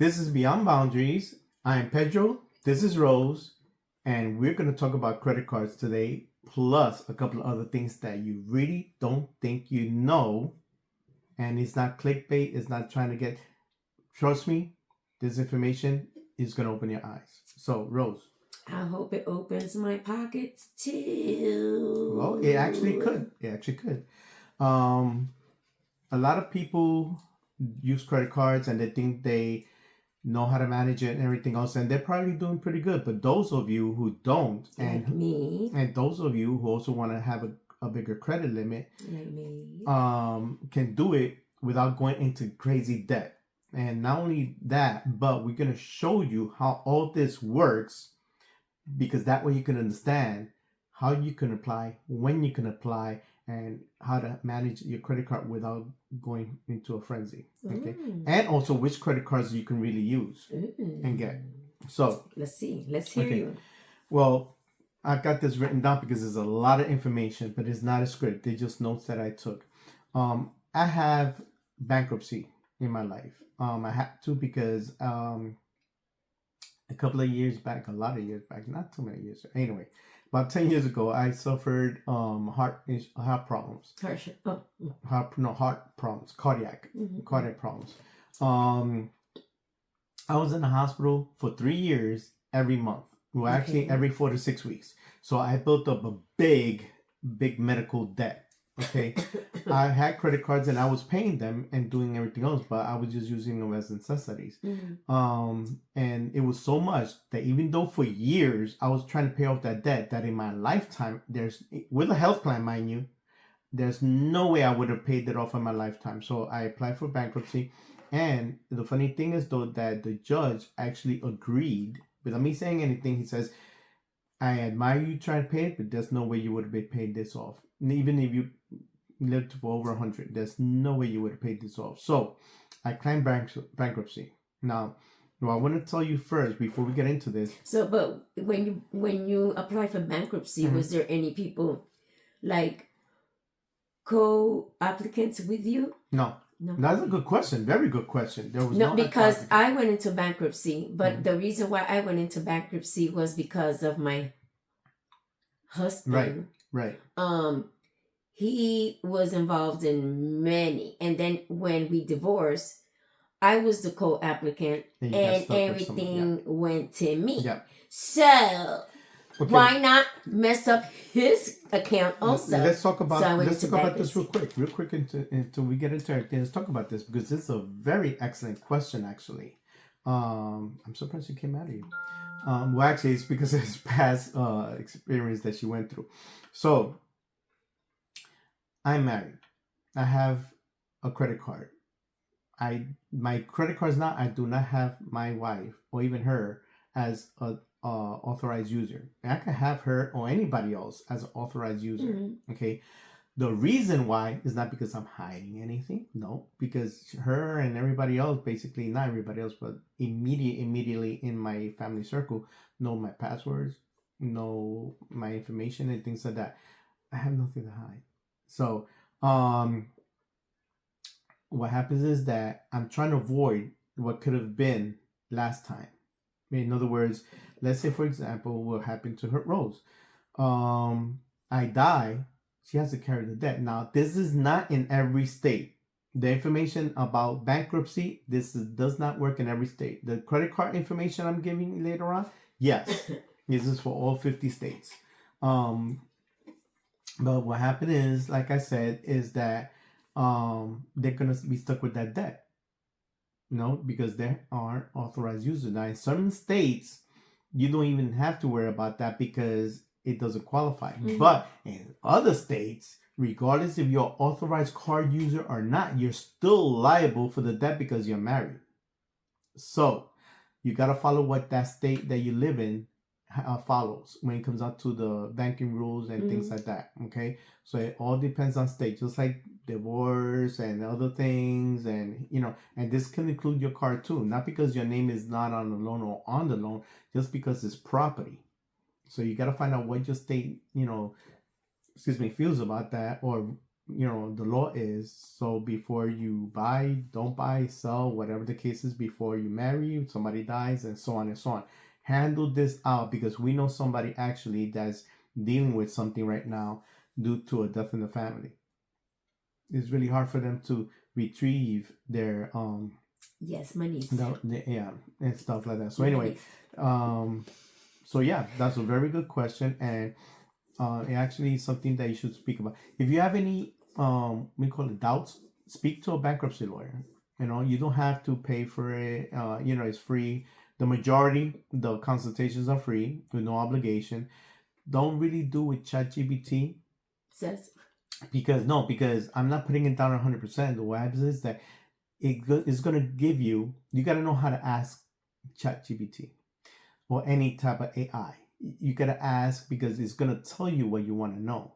This is Beyond Boundaries. I'm Pedro. This is Rose. And we're going to talk about credit cards today, plus a couple of other things that you really don't think you know. And it's not clickbait, it's not trying to get. Trust me, this information is going to open your eyes. So, Rose. I hope it opens my pockets too. Well, it actually could. It actually could. A lot of people use credit cards and they think they know how to manage it and everything else, and they're probably doing pretty good. But those of you who don't, like me, and those of you who also want to have a bigger credit limit, like me, can do it without going into crazy debt. And not only that, but we're gonna show you how all this works, because that way you can understand how you can apply, when you can apply, and how to manage your credit card without going into a frenzy. Okay, and also which credit cards you can really use and get. So let's see. Let's hear you. Well, I've got this written down because there's a lot of information, but it's not a script. They're just notes that I took. I have bankruptcy in my life. I had to because a couple of years back, a lot of years back, not too many years. Anyway, about 10 years ago, I suffered heart problems. Heart problems, cardiac problems. I was in the hospital for 3 years every month. Well, actually, every 4 to 6 weeks. So I built up a big medical debt. Okay, I had credit cards and I was paying them and doing everything else, but I was just using them as necessities. And it was so much that even though for years I was trying to pay off that debt, that in my lifetime, there's, with a health plan, mind you, there's no way I would have paid that off in my lifetime. So I applied for bankruptcy. And the funny thing is, though, that the judge actually agreed without me saying anything. He says, I admire you trying to pay it, but there's no way you would have been paid this off. And even if you lived for over 100, there's no way you would have paid this off. So I claimed bankruptcy. Now, I want to tell you first before we get into this. So, but when you apply for bankruptcy, was there any people like co-applicants with you? No. That's a good question. Very good question. There was no because I went into bankruptcy, but the reason why I went into bankruptcy was because of my husband. Right. He was involved in many, and then when we divorced, I was the co-applicant, and everything went to me. Yeah. So why not mess up his account also? Let's talk about this real quick until we get into everything. Let's talk about this because this is a very excellent question, actually. I'm surprised it came out of you. Well, actually, it's because of his past experience that she went through. So, I'm married. I have a credit card. My credit cards now, I do not have my wife or even her as a authorized user. And I can have her or anybody else as an authorized user. Okay. The reason why is not because I'm hiding anything. No, because her and everybody else, basically not everybody else, but immediately in my family circle, know my passwords, know my information and things like that. I have nothing to hide. So, what happens is that I'm trying to avoid what could have been last time. In other words, let's say, for example, what happened to her Rose. I die. She has to carry the debt. Now, this is not in every state. The information about bankruptcy, does not work in every state. The credit card information I'm giving later on, yes, this is for all 50 states. But what happened is, like I said, is that they're gonna be stuck with that debt. Because they aren't authorized users. Now, in certain states, you don't even have to worry about that because it doesn't qualify. But in other states, regardless if you're an authorized card user or not, you're still liable for the debt because you're married. So you got to follow what that state that you live in follows when it comes out to the banking rules and things like that. Okay, so it all depends on state, just like divorce and other things, and and this can include your car too. Not because your name is not on the loan or on the loan, just because it's property. So you got to find out what your state feels about that, or the law is. So before you buy, don't buy, sell, whatever the case is, before you marry, somebody dies, and so on and so on. Handle this out, because we know somebody actually that's dealing with something right now due to a death in the family. It's really hard for them to retrieve their money. And stuff like that. So anyway, so yeah, that's a very good question, and it actually is something that you should speak about. If you have any we call it doubts, speak to a bankruptcy lawyer. You don't have to pay for it. It's free. The majority, the consultations are free with no obligation. Don't really do with ChatGPT. Because I'm not putting it down 100%. What happens is that it's going to give you got to know how to ask ChatGPT or any type of AI. You got to ask, because it's going to tell you what you want to know.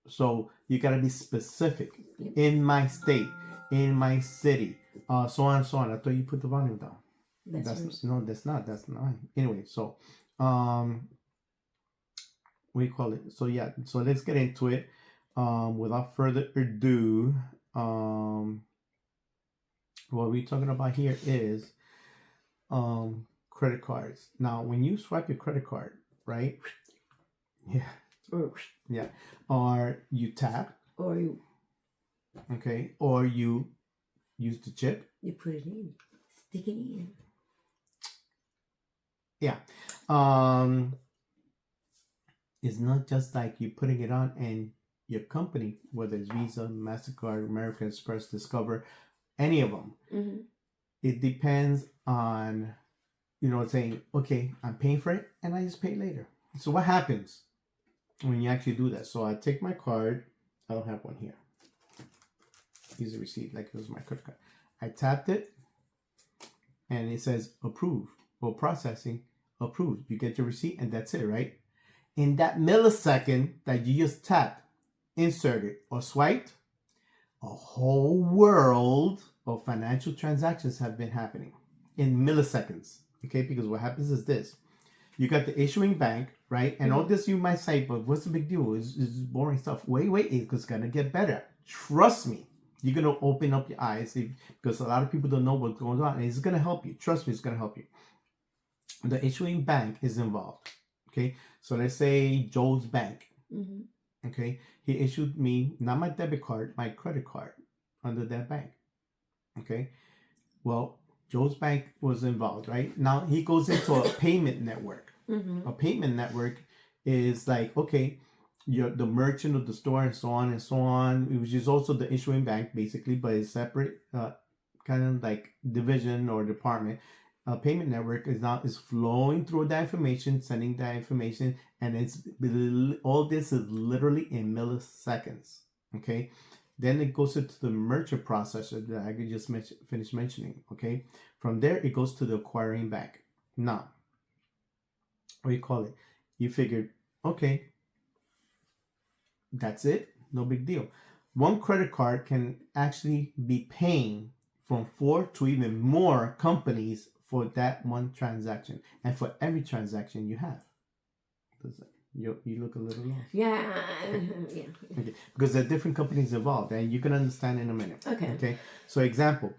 So you got to be specific. In my state, in my city, so on and so on. I thought you put the volume down. That's not. Anyway, so what do you call it? So yeah, so let's get into it. Without further ado, what we're talking about here is credit cards. Now, when you swipe your credit card, right? Yeah. Or you tap. Or you. Okay. Or you use the chip. You put it in. Stick it in. Yeah. It's not just like you putting it on and your company, whether it's Visa, MasterCard, American Express, Discover, any of them. Mm-hmm. It depends on, saying, okay, I'm paying for it and I just pay later. So what happens when you actually do that? So I take my card. I don't have one here. Use a receipt like it was my credit card. I tapped it and it says approve or processing approved. You get your receipt and that's it, right? In that millisecond that you just tapped, inserted, or swiped, a whole world of financial transactions have been happening in milliseconds. Okay, because what happens is this. You got the issuing bank, right? And all this you might say, but what's the big deal? It's boring stuff. Wait, it's going to get better. Trust me. You're going to open up your eyes because a lot of people don't know what's going on. And it's going to help you. Trust me, it's going to help you. The issuing bank is involved. Okay, so let's say Joe's Bank. Mm-hmm. Okay, he issued me, not my debit card, my credit card under that bank. Okay, well, Joe's Bank was involved, right? Now he goes into a payment network. Mm-hmm. A payment network is like, okay, you're the merchant of the store and so on and so on, which is also the issuing bank basically, but it's separate, kind of like division or department. A payment network is flowing through that information, sending that information, and all this is literally in milliseconds. Okay, then it goes into the merchant processor that I just finished mentioning. Okay, from there it goes to the acquiring bank. Now, what do you call it? You figured, okay, that's it, no big deal. One credit card can actually be paying from 4 to even more companies for that one transaction, and for every transaction you have. You look a little lost. Yeah. Okay. Because there are different companies involved, and you can understand in a minute. Okay. So example,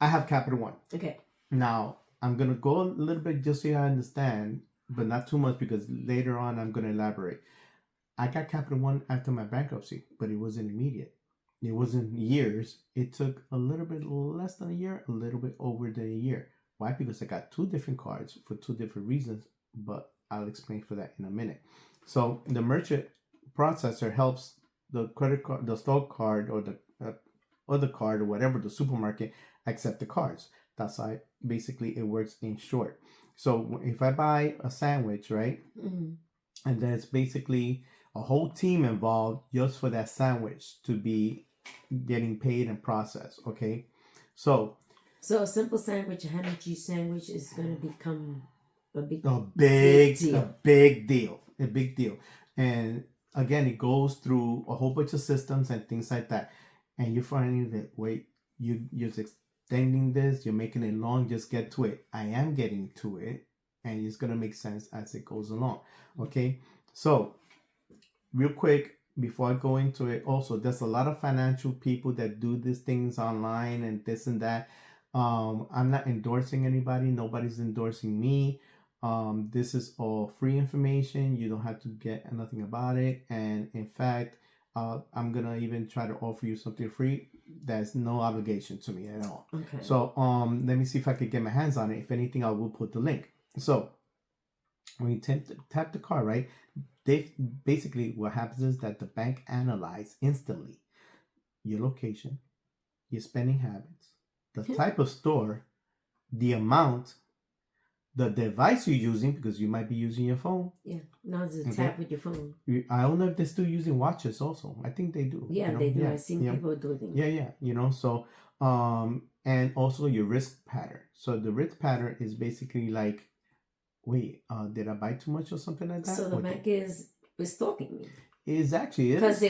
I have Capital One. Okay. Now I'm gonna go a little bit just so you understand, but not too much because later on I'm gonna elaborate. I got Capital One after my bankruptcy, but it wasn't immediate. It wasn't years. It took a little bit less than a year, a little bit over than a year. Why? Because I got 2 different cards for 2 different reasons, but I'll explain for that in a minute. So the merchant processor helps the credit card, the store card, or the other card, or whatever, the supermarket, accept the cards. That's how basically it works in short. So if I buy a sandwich, right, and there's basically a whole team involved just for that sandwich to be getting paid and processed. Okay, so a simple sandwich, a ham and cheese sandwich, is going to become a big deal. And again, it goes through a whole bunch of systems and things like that. And you're finding that, wait, you're extending this, you're making it long, just get to it. I am getting to it, and it's going to make sense as it goes along. Okay, so real quick, before I go into it, also there's a lot of financial people that do these things online and this and that. I'm not endorsing anybody. Nobody's endorsing me. This is all free information. You don't have to get nothing about it. And in fact, I'm gonna even try to offer you something free. There's no obligation to me at all. Okay. So let me see if I could get my hands on it. If anything, I will put the link. So when you tap the card, right? They basically, what happens is that the bank analyze instantly your location, your spending habits, the type of store, the amount, the device you're using, because you might be using your phone. Yeah, now it's a tap with your phone. I don't know if they're still using watches also. I think they do. Yeah, they do. I've seen people do things. Yeah. So and also your risk pattern. So the risk pattern is basically like, wait, did I buy too much or something like that? So the bank is stalking me. Is actually because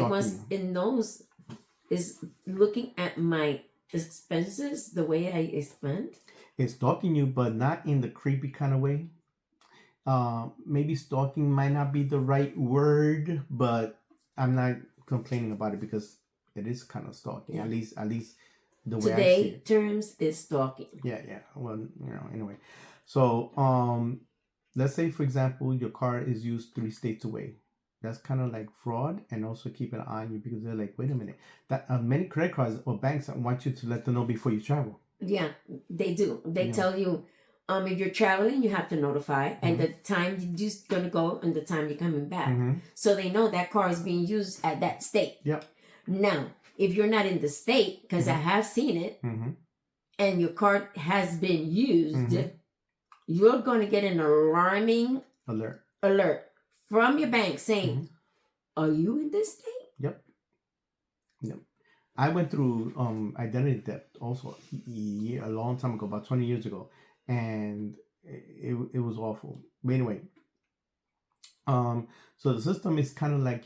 it knows, is looking at my expenses, the way I spend. It's stalking you, but not in the creepy kind of way. Maybe stalking might not be the right word, but I'm not complaining about it because it is kind of stalking. Yeah. At least the way today I see it. Terms is stalking. Yeah. Well, anyway. So let's say, for example, your car is used 3 states away. That's kind of like fraud, and also keep an eye on you because they're like, wait a minute, that many credit cards or banks want you to let them know before you travel. Yeah, they do. They tell you, if you're traveling, you have to notify, and the time you're gonna go and the time you're coming back, so they know that car is being used at that state. Yep. Now, if you're not in the state, because I have seen it, and your card has been used, you're gonna get an alarming alert from your bank saying, are you in this state? Yep. I went through identity theft also a long time ago, about 20 years ago, and it was awful. But anyway, so the system is kind of like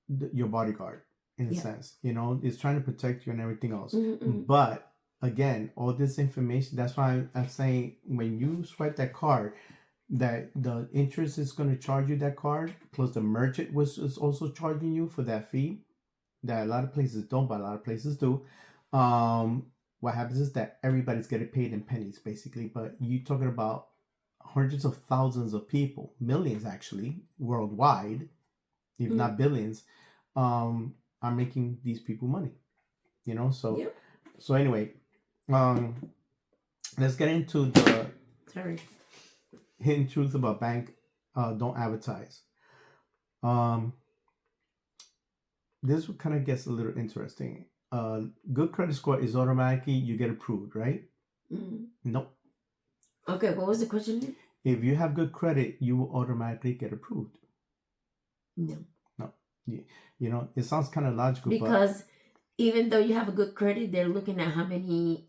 your bodyguard in a sense, it's trying to protect you and everything else. But again, all this information, that's why I'm saying when you swipe that card, that the interest is going to charge you that card, plus the merchant is also charging you for that fee that a lot of places don't, but a lot of places do. What happens is that everybody's getting paid in pennies basically, but you're talking about hundreds of thousands of people, millions actually, worldwide, if not billions, are making these people money, so anyway, let's get into the hidden truth about bank don't advertise. This kind of gets a little interesting. Good credit score is automatically you get approved, right? Nope. Okay, what was the question? If you have good credit, you will automatically get approved. No. It sounds kind of logical, because even though you have a good credit, they're looking at how many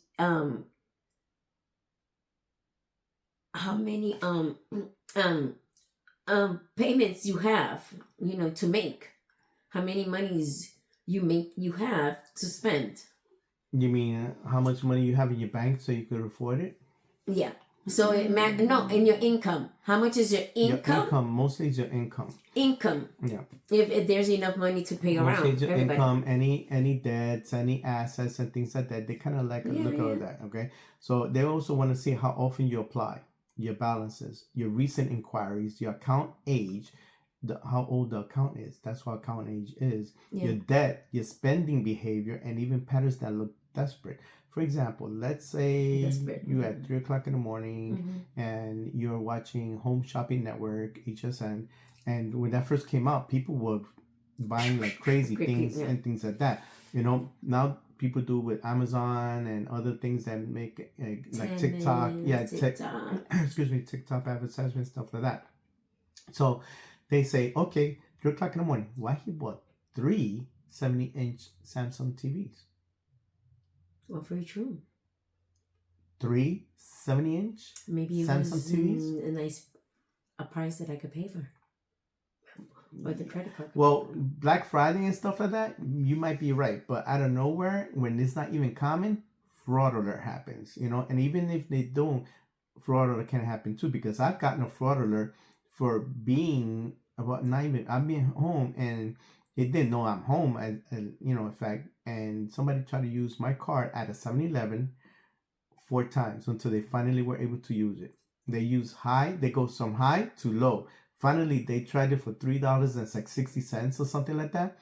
payments you have, to make. How many monies you have to spend. You mean how much money you have in your bank so you could afford it? Yeah. So in your income. How much is your income? Your income, mostly is your income. Income. Yeah. If there's enough money to pay around. Mostly is your income, any debts, any assets and things like that. They kind of like look at that, okay? So they also want to see how often you apply, your balances, your recent inquiries, your account age, how old the account is. That's what account age is. Your debt, your spending behavior, and even patterns that look desperate. For example, let's say you at 3 o'clock in the morning and you're watching Home Shopping Network, HSN, and when that first came out, people were buying like crazy things and things like that. Now people do with Amazon and other things that make like TikTok. TikTok advertisements, stuff like that. So they say, okay, 3 o'clock in the morning, why he bought 3 70-inch Samsung TVs? Well, very true. 3 70-inch maybe it Samsung was TVs? A price that I could pay for. Or the credit card. Well, Black Friday and stuff like that, you might be right. But out of nowhere, when it's not even common, fraud alert happens. And even if they don't, fraud alert can happen too. Because I've gotten a fraud alert for being I've been home and It didn't know I'm home, and in fact, and somebody tried to use my card at a 7-Eleven 4 times until they finally were able to use it. They go from high to low. Finally, they tried it for $3 and it's like 60 cents or something like that.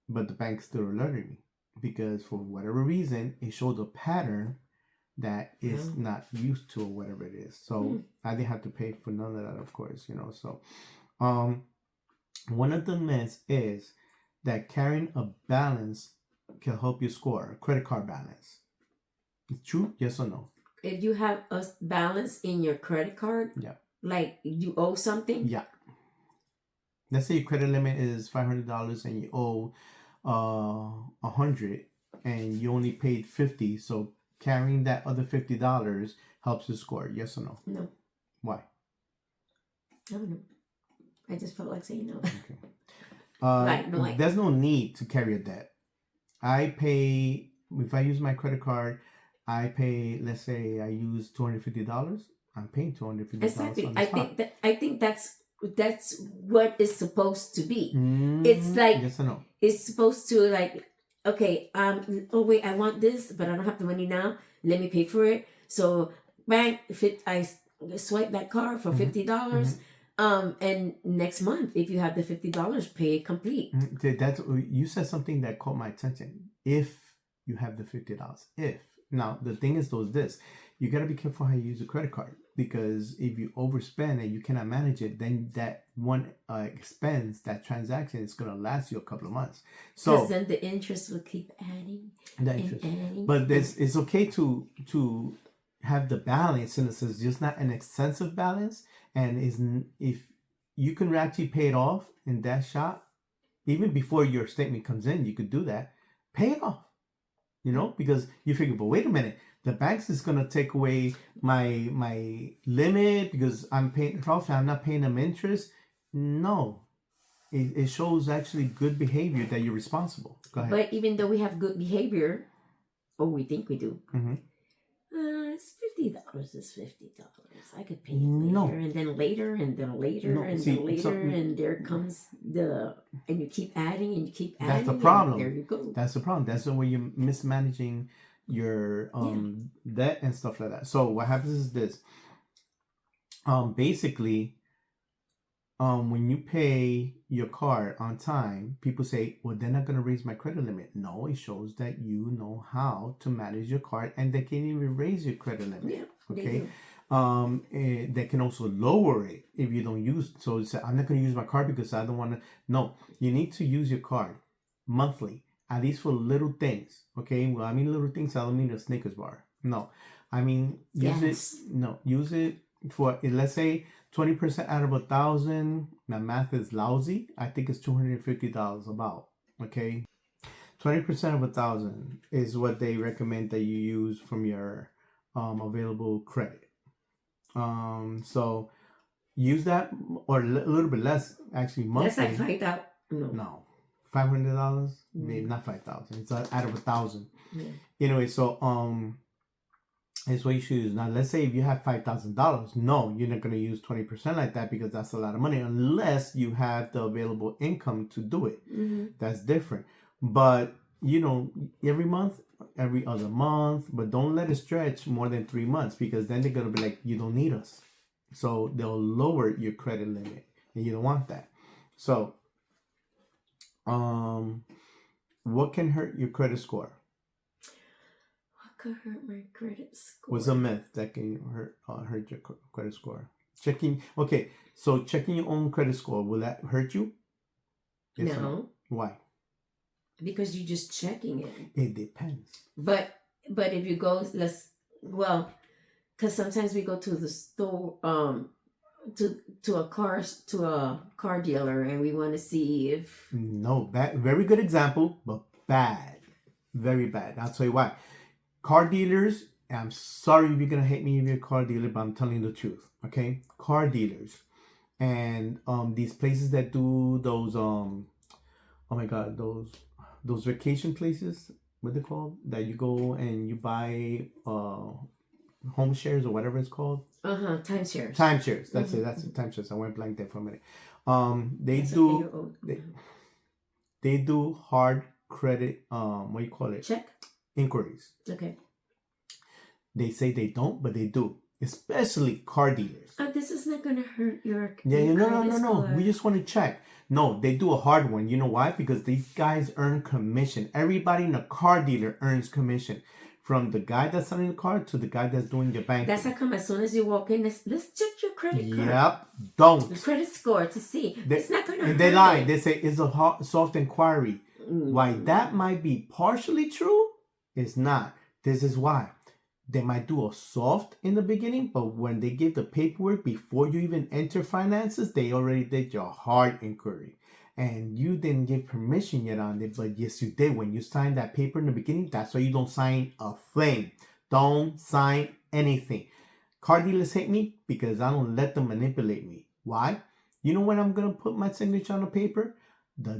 But the bank still alerted me because for whatever reason, it showed a pattern that is not used to or whatever it is. So I didn't have to pay for none of that, of course, So, one of the myths is that carrying a balance can help you score a credit card balance. It's true? Yes or no? If you have a balance in your credit card, yeah, like you owe something. Yeah. Let's say your credit limit is $500 and you owe $100 and you only paid $50. So carrying that other $50 helps you score. Yes or no? No. Why? I don't know. I just felt like saying no. Okay. Like, there's no need to carry a debt. If I use my credit card, I pay, let's say I use $250. I'm paying $250. Exactly. I think that's what it's supposed to be. It's like, yes or no? It's supposed to like, okay, oh wait, I want this, but I don't have the money now. Let me pay for it. So bang, I swipe that card for $50. And next month, if you have the $50, pay it complete. You said something that caught my attention. If you have the $50, now the thing is this, you got to be careful how you use a credit card, because if you overspend and you cannot manage it, then that one expense, that transaction, is going to last you a couple of months. So because then the interest will keep adding. But it's okay to have the balance, in a sense, just not an excessive balance. And if you can actually pay it off in that shot, even before your statement comes in, you could do that. Pay it off, because you figure, but wait a minute, the banks is gonna take away my limit because I'm paying it off and I'm not paying them interest. No, it shows actually good behavior that you're responsible. Go ahead. But even though we have good behavior, or we think we do, it's $50 is $50. I could pay it later, and then later, and then later, and there comes and you keep adding and you keep adding. That's the problem. There you go. That's the problem. That's the way you're mismanaging your debt and stuff like that. So what happens is this. Basically, when you pay your card on time, people say, well, they're not going to raise my credit limit. No, it shows that you know how to manage your card, and they can even raise your credit limit. Yeah, okay. They can also lower it if you don't use. So you say, I'm not going to use my card because I don't want to. No, you need to use your card monthly, at least for little things. Okay. Well, I mean little things. I don't mean a Snickers bar. No, I mean use it. No, use it for, let's say, 20% out of 1,000. My math is lousy. I think it's $250 about. Okay. 20% of 1,000 is what they recommend that you use from your available credit. So use that, or a little bit less, actually, monthly. That's like $5,000. No, $500. Maybe not 5,000. It's out of 1,000. Yeah. Anyway, so it's what you should use. Now, let's say if you have $5,000, no, you're not going to use 20% like that, because that's a lot of money, unless you have the available income to do it. That's different. But every month, every other month, but don't let it stretch more than 3 months, because then they're going to be like, you don't need us. So they'll lower your credit limit, and you don't want that. So, what can hurt your credit score? What could hurt my credit score? What's a myth that can hurt your credit score? Checking your own credit score, will that hurt you? Yes, no. Why? Because you're just checking it. It depends. But if you go, because sometimes we go to the store, to a car dealer, and we want to see if. No, bad. Very good example, but bad, very bad. I'll tell you why. Car dealers. I'm sorry if you're gonna hate me if you're a car dealer, but I'm telling you the truth. Okay, car dealers, and these places that do those oh my god, those vacation places, what they called, that you go and you buy home shares or whatever it's called. Timeshares. Timeshares. That's it. That's it. Timeshares. I went blank there for a minute. they do hard credit, what do you call it? Check? Inquiries. Okay. They say they don't, but they do. Especially car dealers. Oh, this is not going to hurt your No. We just want to check. No, they do a hard one. You know why? Because these guys earn commission. Everybody in a car dealer earns commission. From the guy that's selling the car to the guy that's doing your banking. That's how come as soon as you walk in, let's check your credit card. Yep. Don't. The credit score to see. It's not going to hurt. And they lie. They say it's a soft inquiry. Why that might be partially true, it's not. This is why. They might do a soft in the beginning, but when they give the paperwork before you even enter finances, they already did your hard inquiry. And you didn't give permission yet on it, but yes, you did. When you signed that paper in the beginning, that's why you don't sign a thing. Don't sign anything. Car dealers hate me because I don't let them manipulate me. Why? You know when I'm going to put my signature on the paper? Or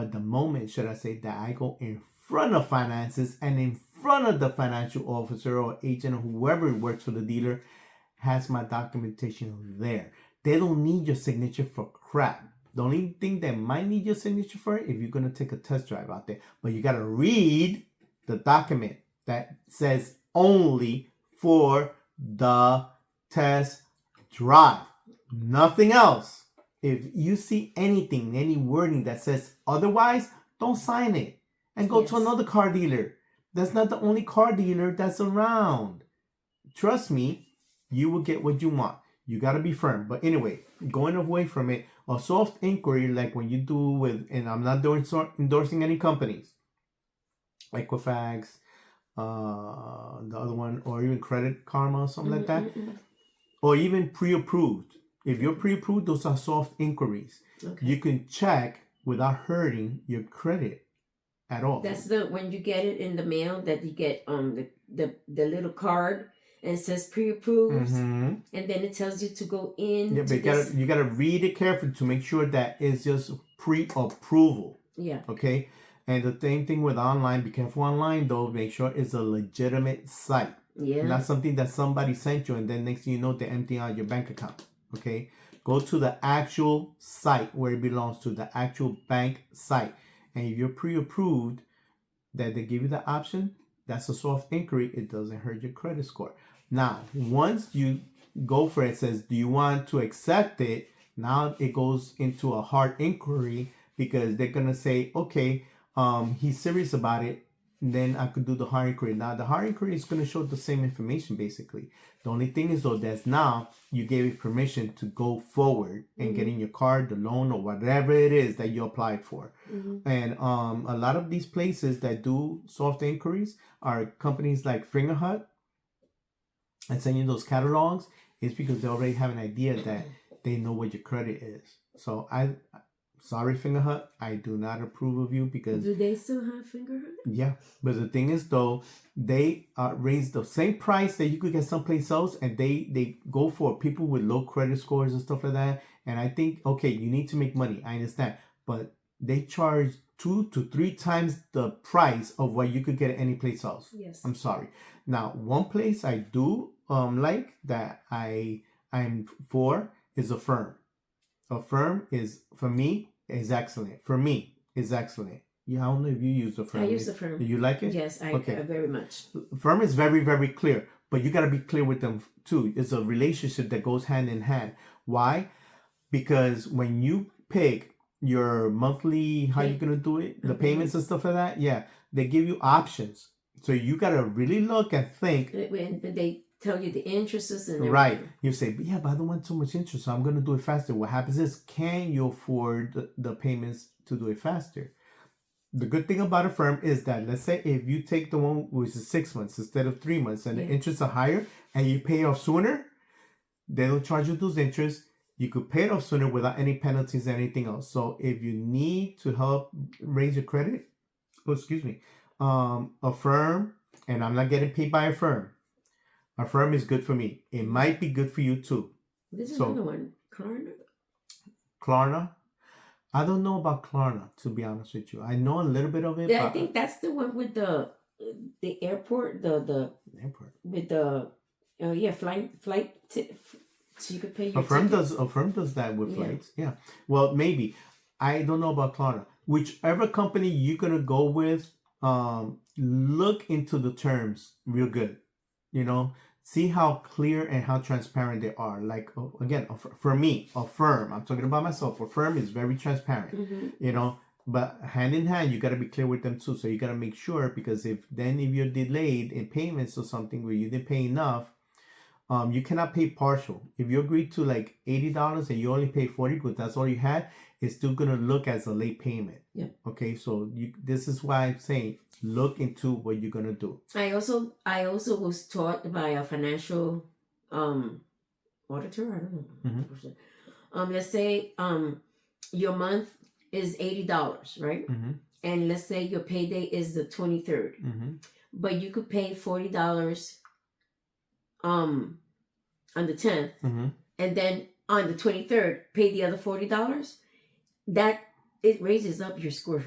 the moment, should I say, that I go in front of finances and in front of the financial officer or agent or whoever works for the dealer has my documentation there. They don't need your signature for crap. The only thing they might need your signature for if you're going to take a test drive out there. But you got to read the document that says only for the test drive. Nothing else. If you see anything, any wording that says otherwise, don't sign it and go to another car dealer. That's not the only car dealer that's around. Trust me, you will get what you want. You got to be firm. But anyway, going away from it, a soft inquiry like when you do with, and I'm not endorsing any companies, Equifax, the other one, or even Credit Karma, something like that, or even pre-approved. If you're pre-approved, those are soft inquiries. Okay. You can check without hurting your credit at all. That's when you get it in the mail that you get the little card and it says pre-approved, and then it tells you to go in. Yeah, but you gotta read it carefully to make sure that it's just pre-approval. Yeah. Okay. And the same thing with online. Be careful online though. Make sure it's a legitimate site. Yeah. Not something that somebody sent you and then next thing you know they're emptying out your bank account. Okay. Go to the actual site where it belongs to, the actual bank site. And if you're pre-approved, that they give you the option, that's a soft inquiry. It doesn't hurt your credit score. Now, once you go for it, says, do you want to accept it? Now it goes into a hard inquiry because they're going to say, okay, he's serious about it. Then I could do the hard inquiry. Now, the hard inquiry is going to show the same information, basically. The only thing is, though, that's now you gave it permission to go forward and getting your card, the loan, or whatever it is that you applied for. And a lot of these places that do soft inquiries are companies like Fingerhut and send you those catalogs. It's because they already have an idea that they know what your credit is. So sorry, Fingerhut, I do not approve of you because... Do they still have Fingerhut? Yeah, but the thing is, though, they raise the same price that you could get someplace else, and they go for people with low credit scores and stuff like that. And I think, okay, you need to make money. I understand. But they charge 2 to 3 times the price of what you could get at any place else. Yes. I'm sorry. Now, one place I do like that I'm for is Affirm. Affirm is, for me, is excellent. For me, is excellent. Yeah, I don't know if you use Affirm. I use Affirm. Do you like it? Yes, I very much. Affirm is very, very clear, but you got to be clear with them too. It's a relationship that goes hand in hand. Why? Because when you pick your monthly, how you going to do it, the payments and stuff like that, yeah, they give you options. So you got to really look and think. When they tell you the interests and everything. Right. You say, but yeah, but I don't want too much interest, so I'm going to do it faster. What happens is, can you afford the payments to do it faster? The good thing about Affirm is that, let's say if you take the one which is 6 months instead of 3 months and the interests are higher and you pay off sooner, they don't charge you those interests. You could pay it off sooner without any penalties or anything else. So if you need to help raise your credit, Affirm, and I'm not getting paid by Affirm. Affirm is good for me. It might be good for you too. This is another one. Klarna? Klarna? I don't know about Klarna, to be honest with you. I know a little bit of it. Yeah, I think that's the one with the airport, the airport with the flight. So you could pay your Affirm does that with flights. Yeah. Well, maybe. I don't know about Klarna. whichever company you're gonna go with, look into the terms real good. See how clear and how transparent they are. Like, again, for me, Affirm, I'm talking about myself. Affirm is very transparent. But hand in hand, you got to be clear with them too. So you got to make sure, because if you're delayed in payments or something where you didn't pay enough, you cannot pay partial. If you agree to like $80 and you only pay 40 because that's all you had, it's still gonna look as a late payment. Yeah. Okay, so this is why I'm saying look into what you're gonna do. I also was taught by a financial auditor. I don't know. Mm-hmm. Let's say your month is $80, right? Mm-hmm. And let's say your payday is the 23rd, mm-hmm. but you could pay $40 on the 10th, mm-hmm. and then on the 23rd pay the other $40. That it raises up your score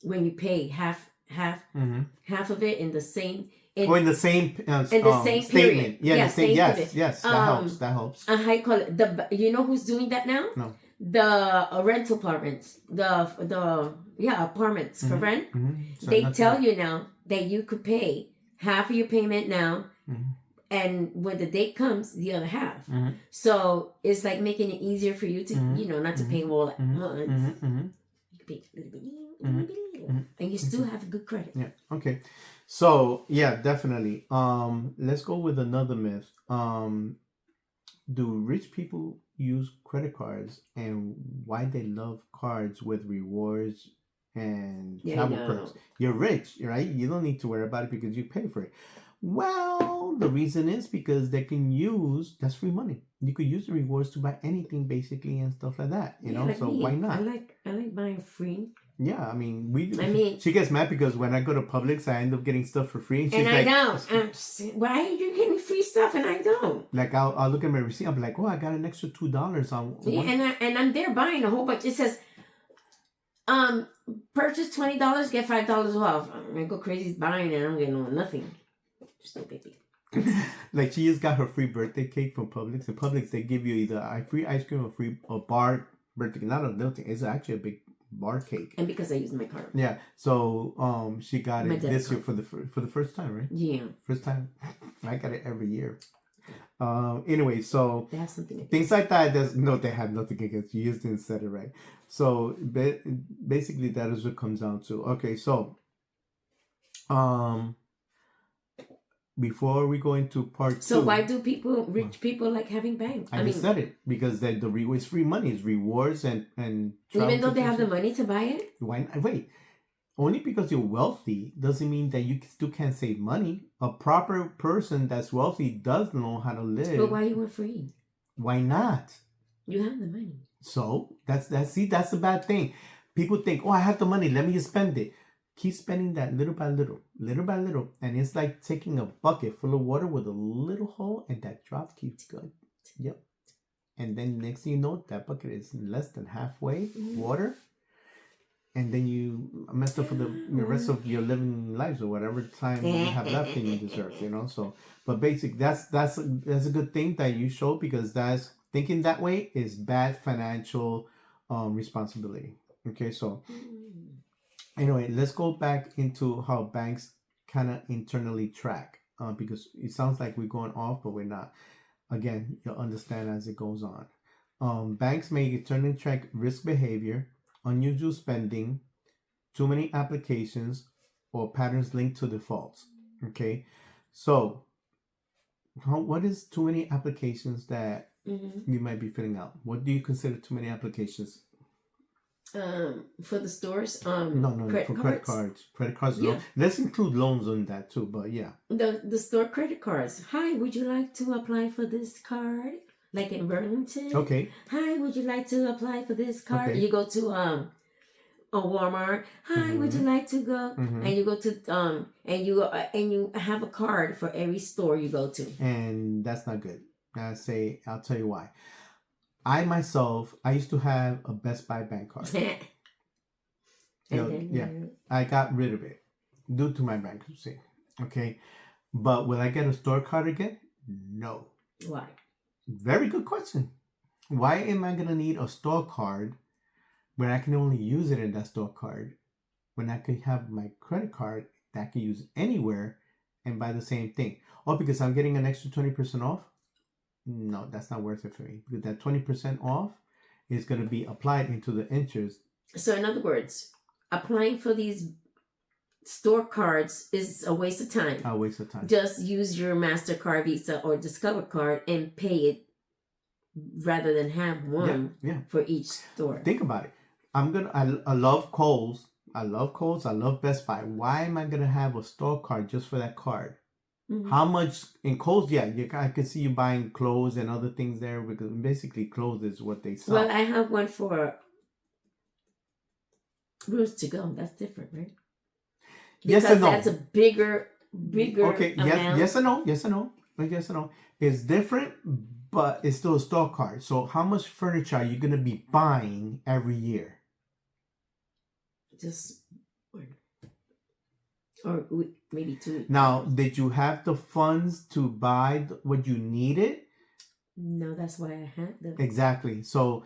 when you pay half of it in the same same same statement. Period. Yeah, the same. Yes, that helps. How you call it? You know who's doing that now? No. The rental apartments, apartments, mm-hmm. for rent. Mm-hmm. So they tell you now that you could pay half of your payment now, mm-hmm. and when the date comes, the other half. Mm-hmm. So it's like making it easier for you to, mm-hmm. Not to pay all at once. Mm-hmm. You can pay a little bit, mm-hmm. and you still have good credit. Yeah. Okay. So yeah, definitely. Let's go with another myth. Do rich people use credit cards, and why they love cards with rewards and travel perks? You're rich, right? You don't need to worry about it because you pay for it. Well, the reason is because they can use, that's free money. You could use the rewards to buy anything basically and stuff like that. Like so why not? I like buying free. Yeah, I mean, she gets mad because when I go to Publix, I end up getting stuff for free, and she's like, I don't. Why are you getting free stuff and I don't? Like I'll look at my receipt, I'm like, oh, I got an extra $2 on. And I'm there buying a whole bunch. It says, purchase $20, get $5 off. I go crazy buying and I'm getting nothing. Just no baby. Like she just got her free birthday cake from Publix. In Publix, they give you either a free ice cream or a bar birthday. Not a little thing. It's actually a big bar cake. And because I used my card. Yeah. So she got it this year for the first time, right? Yeah. First time. I got it every year. Anyway, so they have something things like that. They have nothing against you. You just didn't set it right. So basically, that is what comes down to. Okay, so before we go into part 2. So why do rich people like having banks? I just said it because the rewards, free money is rewards and even though they have the money to buy it. Why? Wait, only because you're wealthy doesn't mean that you still can't save money. A proper person that's wealthy does know how to live. But why you want free? Why not? You have the money. So that's the bad thing. People think, oh, I have the money, let me just spend it. Keep spending that little by little, and it's like taking a bucket full of water with a little hole, and that drop keeps going. Yep. And then next thing you know, that bucket is less than halfway water, and then you messed up for the rest of your living lives or whatever time you have left in this earth. So, but basically, that's a good thing that you show, because that's thinking that way is bad financial responsibility. Okay, so. Anyway, let's go back into how banks kind of internally track, because it sounds like we're going off, but we're not. Again, you'll understand as it goes on. Banks may internally track risk behavior, unusual spending, too many applications, or patterns linked to defaults. Okay, so what is too many applications that you might be filling out? What do you consider too many applications? For the stores, no, for credit cards. Yeah. Let's include loans on that too, but yeah. The store credit cards. Hi, would you like to apply for this card? Like in Burlington. Okay. Hi, would you like to apply for this card? Okay. You go to a Walmart. Hi, would you like to go? And you go to and you have a card for every store you go to. And that's not good. I'll tell you why. I myself, I used to have a Best Buy bank card. I got rid of it due to my bankruptcy. Okay, but will I get a store card again? No. Why? Very good question. Why am I gonna need a store card when I can only use it in that store card, when I could have my credit card that I can use anywhere and buy the same thing. Oh, because I'm getting an extra 20% off? No, that's not worth it for me. Because that 20% off is going to be applied into the interest. So in other words, applying for these store cards is a waste of time. A waste of time. Just use your MasterCard, Visa, or Discover card and pay it rather than have one for each store. Think about it. I love Kohl's. I love Kohl's. I love Best Buy. Why am I gonna have a store card just for that card? Mm-hmm. How much in Kohl's? Yeah, I can see you buying clothes and other things there because basically clothes is what they sell. Well, I have one for Rooms to Go. That's different, right? Because yes and no. That's a bigger okay. amount. Yes and no. Yes and no. Yes and no. It's different, but it's still a store card. So how much furniture are you gonna be buying every year? Just one. Or maybe two. Now, did you have the funds to buy what you needed? No, that's why I had them. Exactly. So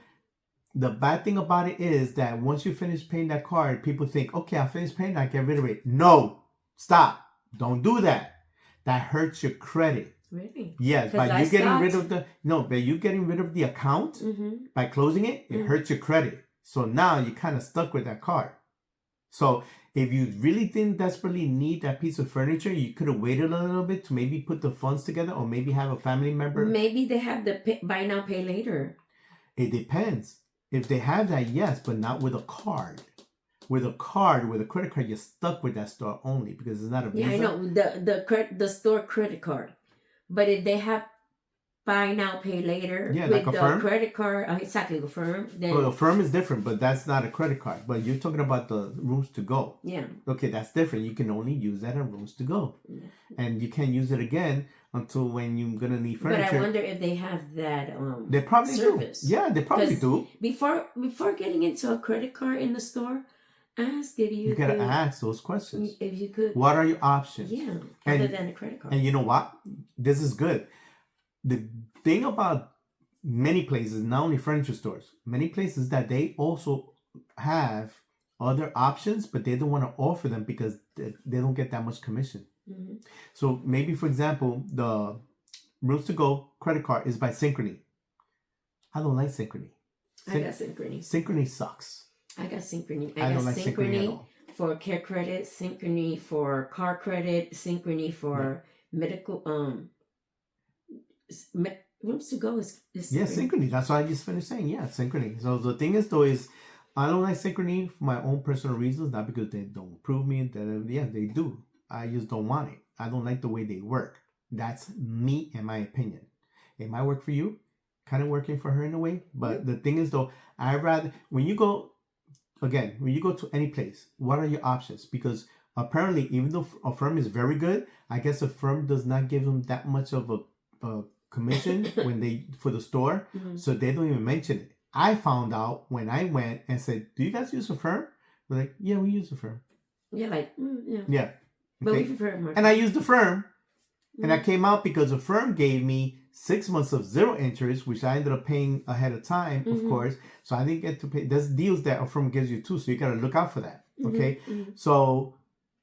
the bad thing about it is that once you finish paying that card, people think, okay, I finished paying, I get rid of it. No, stop. Don't do that. That hurts your credit. Really? Yes, by you getting rid of the account, by closing it, it hurts your credit. So now you're kind of stuck with that card. So if you really didn't desperately need that piece of furniture, you could have waited a little bit to maybe put the funds together or maybe have a family member. Maybe they have the buy now, pay later. It depends. If they have that, yes, but not with a card. With a credit card, you're stuck with that store only because it's not a Visa. Yeah, I know. The store credit card. But if they have buy now, pay later with like the credit card, exactly, Affirm. Then well, Affirm is different, but that's not a credit card. But you're talking about the Rooms to Go. Yeah. Okay, that's different. You can only use that at Rooms to Go. Yeah. And you can't use it again until when you're going to need furniture. But I wonder if they have that they probably service. Do. Yeah, they probably do. Before getting into a credit card in the store, ask if you got to ask those questions. If you could. What are your options? Yeah, other than a credit card. And you know what? This is good. The thing about many places, not only furniture stores, many places that they also have other options, but they don't want to offer them because they don't get that much commission. Mm-hmm. So maybe, for example, the Rooms to Go credit card is by Synchrony. I don't like Synchrony. I got Synchrony. Synchrony sucks. I got Synchrony. I got like Synchrony for care credit, Synchrony for car credit, Synchrony for medical. Rooms to Go is Synchrony. That's what I just finished saying. Yeah, Synchrony. So the thing is, though, is I don't like Synchrony for my own personal reasons, not because they don't approve me. They do. I just don't want it. I don't like the way they work. That's me and my opinion. It might work for you, kind of working for her in a way. But the thing is, though, I rather when you go to any place, what are your options? Because apparently, even though Affirm is very good, I guess Affirm does not give them that much of a commission for the store, so they don't even mention it. I found out when I went and said, "Do you guys use Affirm?" They're like, "Yeah, we use Affirm." Yeah, like yeah. Yeah. But we prefer more. And I used Affirm, and I came out because Affirm gave me 6 months of zero interest, which I ended up paying ahead of time, of course. So I didn't get to pay. There's deals that Affirm gives you too, so you got to look out for that. Okay. So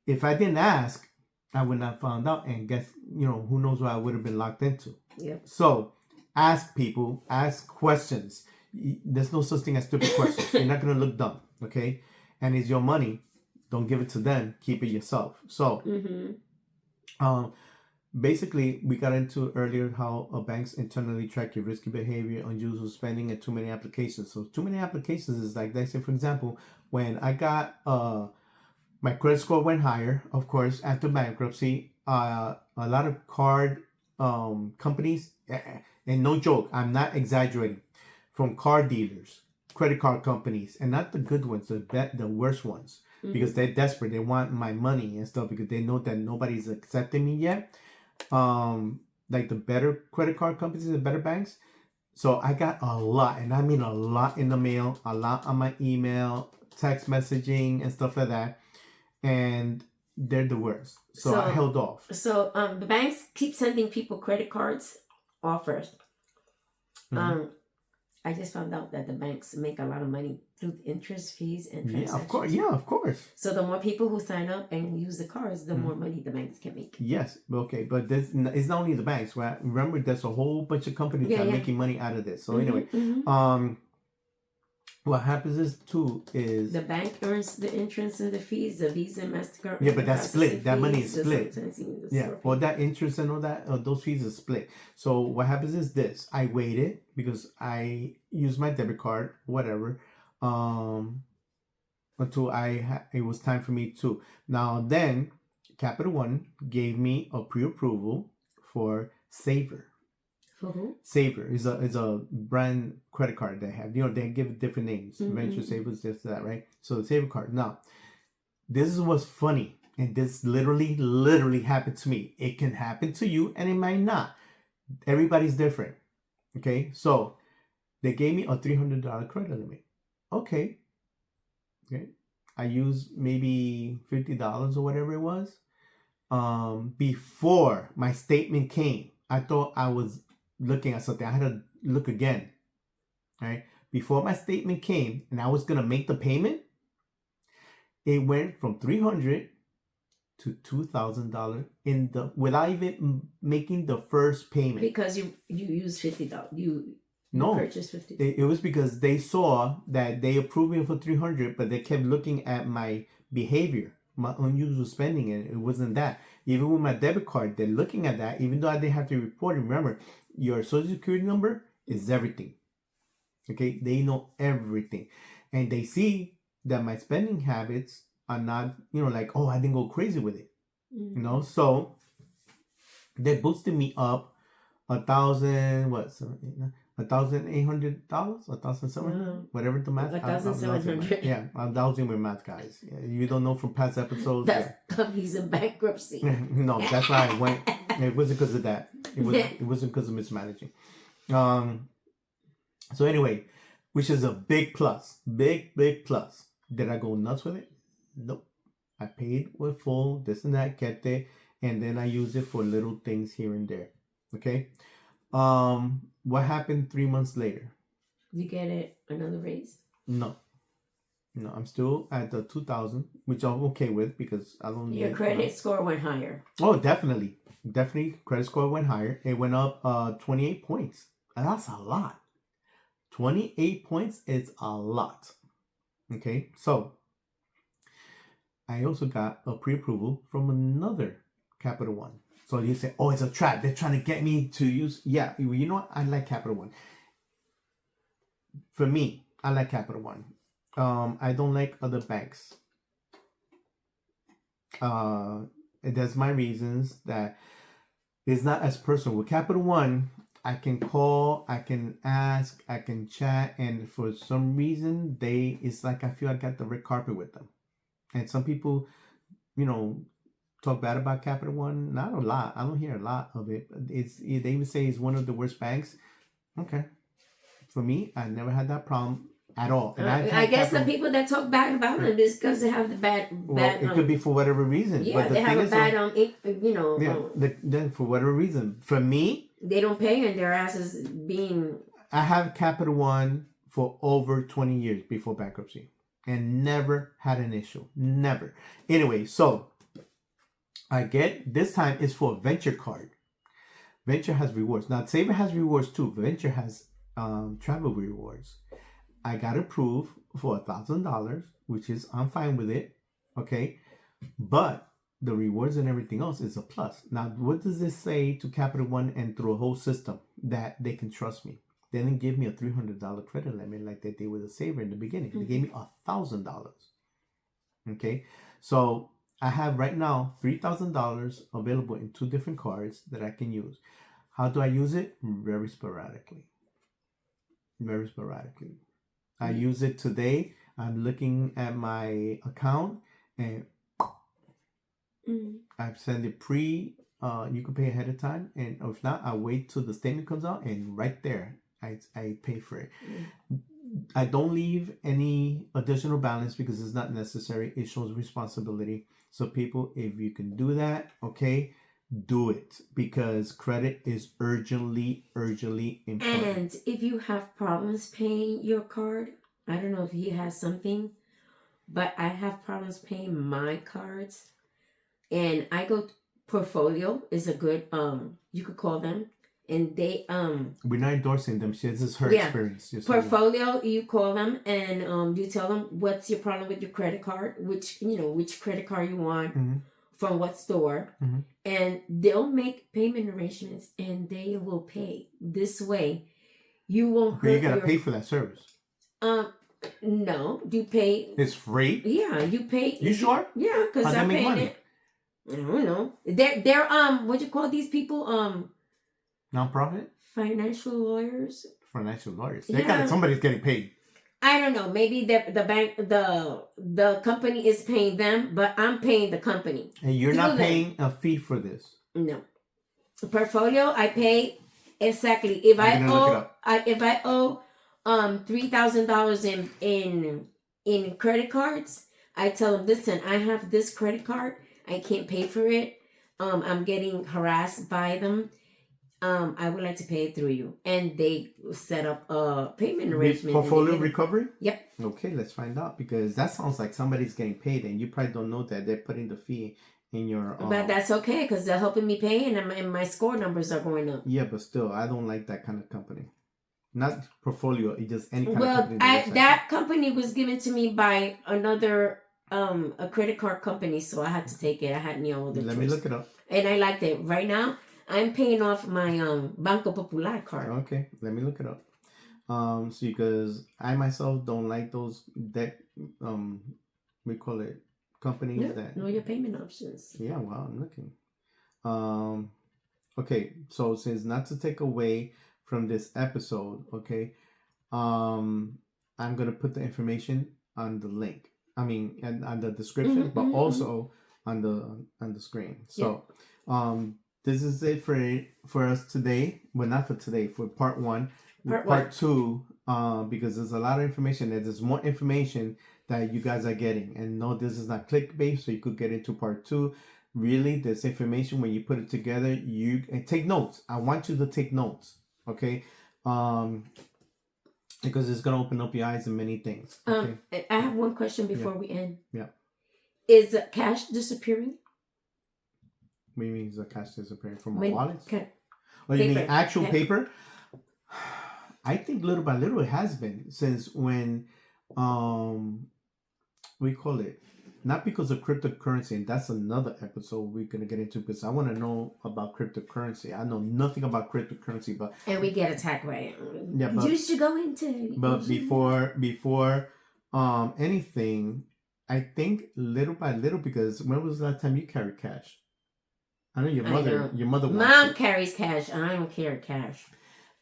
if I didn't ask, I would not have found out, and guess who knows what I would have been locked into. Yeah. So ask people, ask questions. There's no such thing as stupid questions. You're not gonna look dumb, okay? And it's your money. Don't give it to them. Keep it yourself. So, basically, we got into earlier how banks internally track your risky behavior, unusual spending, and too many applications. So, too many applications is like they say, for example, when I got my credit score went higher, of course, after bankruptcy. A lot of card companies, and no joke, I'm not exaggerating, from car dealers, credit card companies, and not the good ones, the worst ones. Because they're desperate. They want my money and stuff because they know that nobody's accepting me yet. Like the better credit card companies, the better banks. So I got a lot, and I mean a lot in the mail, a lot on my email, text messaging, and stuff like that. And they're the worst. So I held off. So the banks keep sending people credit cards offers. I just found out that the banks make a lot of money through interest fees and transactions. Yeah, of course. Yeah, of course. So the more people who sign up and use the cards, the more money the banks can make. Yes, okay, but this it's not only the banks. Right? Remember, there's a whole bunch of companies that are making money out of this. So anyway, what happens is too is the bank earns the interest and the fees, the Visa and MasterCard. Yeah, but that's split. That money is split. Yeah, all that fees. interest and all that, those fees are split. So what happens is this: I waited because I used my debit card, whatever, until it was time for me to. Now then, Capital One gave me a pre-approval for Savor. Savor is a brand credit card they have. You know, they give different names. Venture Savers, this, that, right? So the Savor card. Now, this is what's funny. And this literally happened to me. It can happen to you and it might not. Everybody's different. Okay? So they gave me a $300 credit limit. Okay. I used maybe $50 or whatever it was. Before my statement came, I thought I was looking at something. I had to look again. Right? Before my statement came and I was gonna make the payment, it went from $300 to $2,000 without even making the first payment. Because you used $50. You purchased $50. It was because they saw that they approved me for $300, but they kept looking at my behavior, my unusual spending, and it wasn't that. Even with my debit card, they're looking at that, even though I didn't have to report it. Remember, your social security number is everything. Okay, they know everything, and they see that my spending habits are not, like, oh, I didn't go crazy with it, So they boosted me up $1,800, $1,700, whatever the math. $1,700. Yeah, I'm dousing with math, guys. You don't know from past episodes. That company's in bankruptcy. No, that's why I went. It wasn't because of that. It wasn't because of mismanaging. So anyway, which is a big plus. Big plus. Did I go nuts with it? Nope. I paid with full, this and that, kept it, and then I use it for little things here and there. Okay? What happened 3 months later? You get another raise? No, I'm still at the 2,000, which I'm okay with because I don't need. Your credit score went higher. Oh, definitely. Credit score went higher. It went up 28 points. And that's a lot. 28 points is a lot. Okay, so I also got a pre-approval from another Capital One. So you say, oh, it's a trap. They're trying to get me to use. Yeah, you know what? I like Capital One. For me, I like Capital One. I don't like other banks. There's my reasons that it's not as personal. With Capital One, I can call, I can ask, I can chat, and for some reason, it's like I feel I got the red carpet with them. And some people, talk bad about Capital One. Not a lot. I don't hear a lot of it. They even say it's one of the worst banks. Okay. For me, I never had that problem at all. And I guess the people that talk bad about them is because they have the bad. It could be for whatever reason. Yeah, but they have a bad then for whatever reason, for me, they don't pay and their asses being. I have Capital One for over 20 years before bankruptcy, and never had an issue. Never. Anyway, so I get this time is for a Venture card. Venture has rewards. Now Savor has rewards too. Venture has travel rewards. I got approved for $1,000, which is I'm fine with it. Okay, but the rewards and everything else is a plus. Now, what does this say to Capital One and through a whole system that they can trust me? They didn't give me a $300 credit limit like they did with a Savor in the beginning. They gave me $1,000. Okay, so I have right now $3,000 available in 2 different cards that I can use. How do I use it? Very sporadically. Very sporadically. I use it today. I'm looking at my account and I've sent it you can pay ahead of time, and if not, I wait till the statement comes out, and right there I pay for it. I don't leave any additional balance because it's not necessary. It shows responsibility. So people, if you can do that, okay, do it because credit is urgently important. And if you have problems paying your card, I don't know if he has something, but I have problems paying my cards. And I go Portfolio is a good you could call them, and they we're not endorsing them. This is her experience. Portfolio, you call them and you tell them what's your problem with your credit card, which credit card you want, from what store, and they'll make payment arrangements and they will pay. This way you won't hurt. You gotta pay for that service. No, you pay. It's free. Yeah, you pay. You sure? Yeah, because I'm paying it. I don't know. They're what you call these people? Non-profit? Financial lawyers. Financial lawyers. Somebody's getting paid. I don't know. Maybe the bank, the company is paying them, but I'm paying the company. And you're not paying a fee for this. No. Portfolio, I pay exactly. If I owe $3,000 in credit cards, I tell them, listen, I have this credit card. I can't pay for it. I'm getting harassed by them. I would like to pay it through you. And they set up a payment arrangement. Portfolio recovery? Yep. Okay, let's find out, because that sounds like somebody's getting paid and you probably don't know that they're putting the fee in your... But that's okay, because they're helping me pay and my score numbers are going up. Yeah, but still, I don't like that kind of company. Not Portfolio, it's just any kind of company. That company was given to me by another... a credit card company, so I had to take it. I had no other choice. Let me look it up. And I liked it. Right now, I'm paying off my Banco Popular card. Okay, let me look it up. So because I myself don't like those debt, we call it companies that know your payment options. Yeah, well, I'm looking. Okay, so since not to take away from this episode, okay, I'm gonna put the information on the link. I mean, and on the description, but also on the screen. So, this is it for us today. Well, not for today. For part one. Part two. Because there's a lot of information. There's more information that you guys are getting. And no, this is not clickbait. So you could get into part two. Really, this information, when you put it together, and take notes. I want you to take notes. Okay. Because it's going to open up your eyes in many things. Okay? I have one question before we end. Yeah. Is cash disappearing? What do you mean is the cash disappearing from our wallets? You mean actual paper? I think little by little it has been since when we call it, not because of cryptocurrency, and that's another episode we're gonna get into, because I want to know about cryptocurrency. I know nothing about cryptocurrency, and we get attacked by it. Yeah, but you should go into. But before anything, I think little by little, because when was the last time you carried cash? I know your mother. Mom carries cash. I don't carry cash.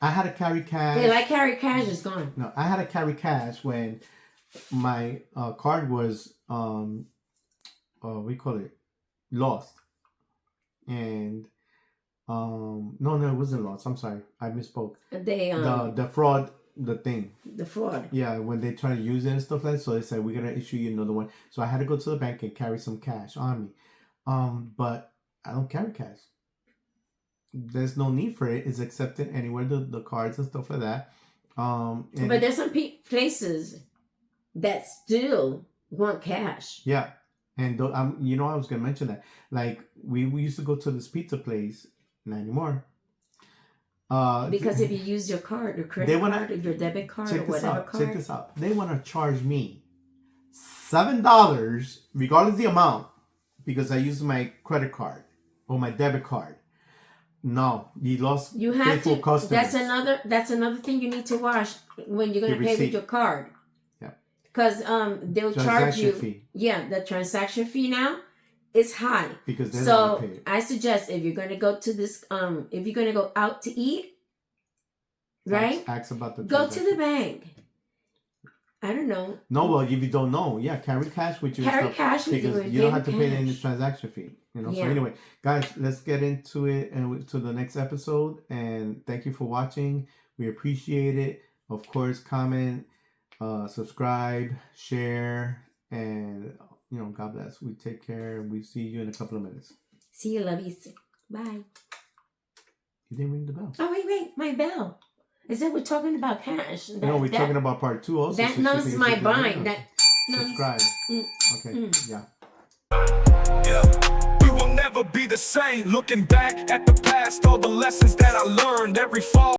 I had to carry cash. Yeah, I carry cash. It's gone. No, I had to carry cash when my card was we call it lost, and no, it wasn't lost. I'm sorry, I misspoke. The fraud, the fraud. Yeah, when they try to use it and stuff like that, so they said we're gonna issue you another one. So I had to go to the bank and carry some cash on me. But I don't carry cash. There's no need for it. It's accepted anywhere, the cards and stuff like that. But there's some places that still want cash. Yeah. And I was going to mention that. Like, we used to go to this pizza place. Not anymore. Because if you use your card, your credit card, or your debit card, or whatever card. Check this out. They want to charge me $7, regardless of the amount, because I use my credit card or my debit card. No, you lost faithful customers. That's another thing you need to watch when you're going to pay with your card. Yeah. Because they'll charge you. Fee. Yeah, the transaction fee now is high. Because they're not going to pay it. I suggest if you're going to go to this, if you're going to go out to eat, right? Ask about the go to the bank. I don't know. No, well, if you don't know, carry cash with you. Carry cash with you. Because you don't have to pay any transaction fee. So anyway, guys, let's get into it and to the next episode. And thank you for watching. We appreciate it. Of course, comment, subscribe, share, and God bless. We take care. We see you in a couple of minutes. See you, lovies. Bye. You didn't ring the bell. Oh, wait. My bell. Is that we're talking about cash? No, we're talking about part 2 also. That numbs my mind. That subscribe. Okay, yeah. Yeah. We will never be the same. Looking back at the past, all the lessons that I learned every fall.